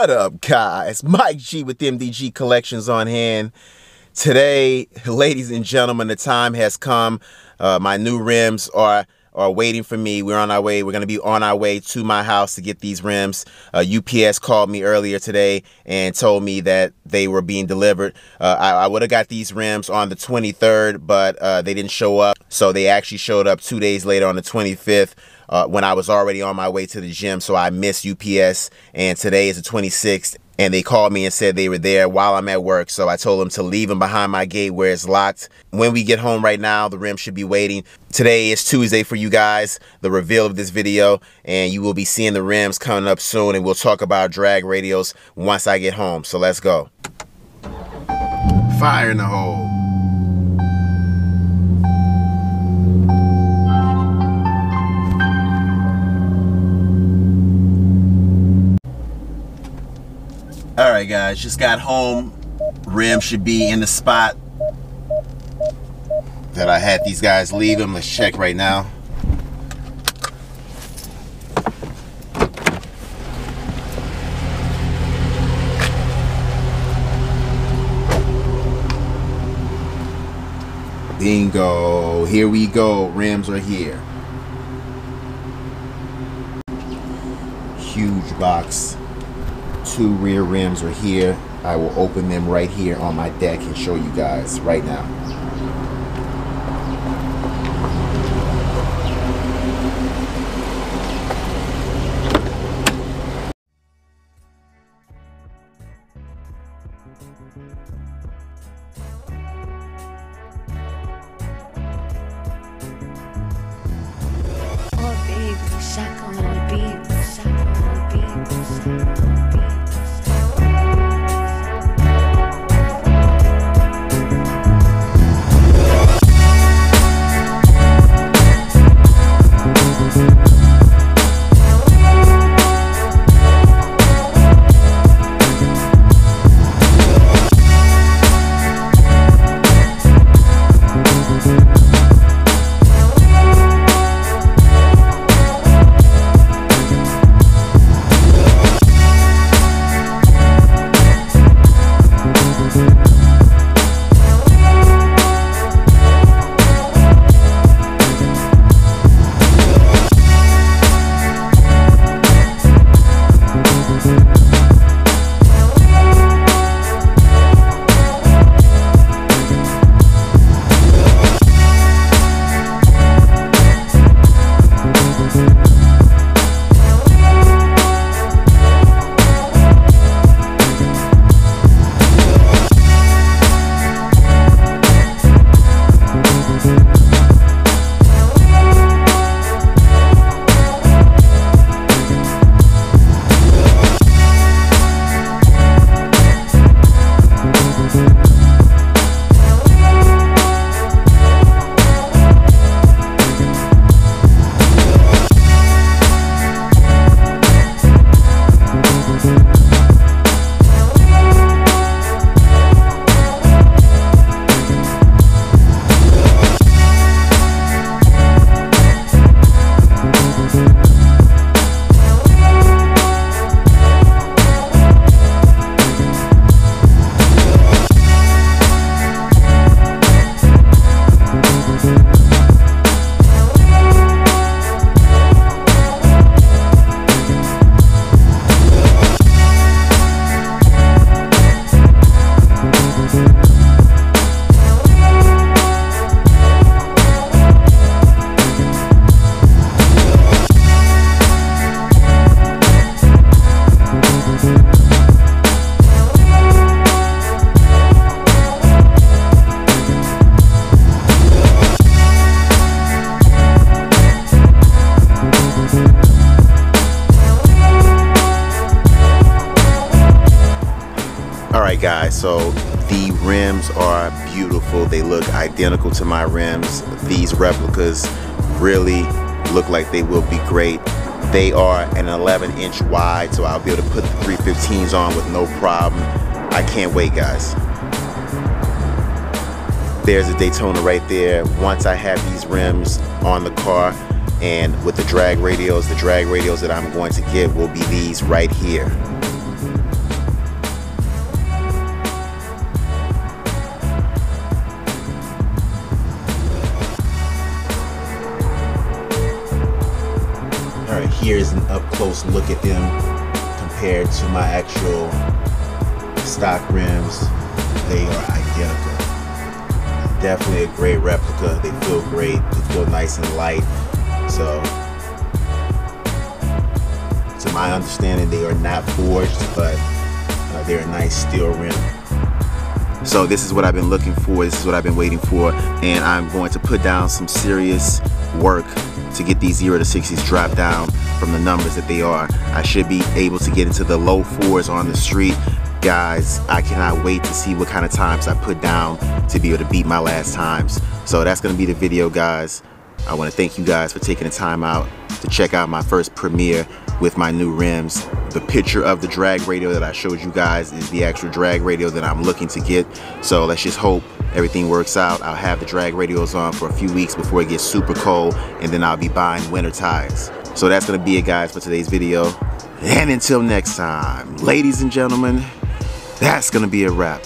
What up, guys? Mike G with MDG Collections on hand. Today, ladies and gentlemen, the time has come. My new rims are waiting for me. We're on our way. We're going to be on our way to my house to get these rims. UPS called me earlier today and told me that they were being delivered. I would have got these rims on the 23rd, but they didn't show up. So they actually showed up 2 days later on the 25th. When I was already on my way to the gym, so I missed UPS, and today is the 26th, and they called me and said they were there while I'm at work, so I told them to leave them behind my gate where it's locked. When we get home right now, the rim should be waiting. Today is Tuesday for you guys, the reveal of this video, and you will be seeing the rims coming up soon, and we'll talk about drag radials once I get home, so let's go. Fire in the hole. Alright guys, just got home. Rim should be in the spot that I had these guys leave them. Let's check right now. Bingo, here we go. Rims are here. Huge box. 2 rear rims are here. I will open them right here on my deck and show you guys right now. Oh baby, shock on the beat, shock on the beat, shock on the beat. Alright guys, so the rims are beautiful. They look identical to my rims. These replicas really look like they will be great. They are an 11-inch wide, so I'll be able to put the 315s on with no problem. I can't wait, guys. There's a Daytona right there. Once I have these rims on the car and with the drag radials that I'm going to get will be these right here. close look at them compared to my actual stock rims, they are identical. Definitely a great replica. They feel great. They feel nice and light. So, to my understanding, they are not forged, but they're a nice steel rim. So this is what I've been looking for. This is what I've been waiting for, and I'm going to put down some serious work to get these 0 to 60s dropped down from the numbers that they are. I should be able to get into the low 4s on the street. Guys, I cannot wait to see what kind of times I put down to be able to beat my last times. So that's going to be the video, guys. I want to thank you guys for taking the time out to check out my first premiere with my new rims. The picture of the drag radial that I showed you guys is the actual drag radial that I'm looking to get. So let's just hope everything works out. I'll have the drag radials on for a few weeks before it gets super cold, and then I'll be buying winter tires. So that's going to be it, guys, for today's video. And until next time, ladies and gentlemen, that's going to be a wrap.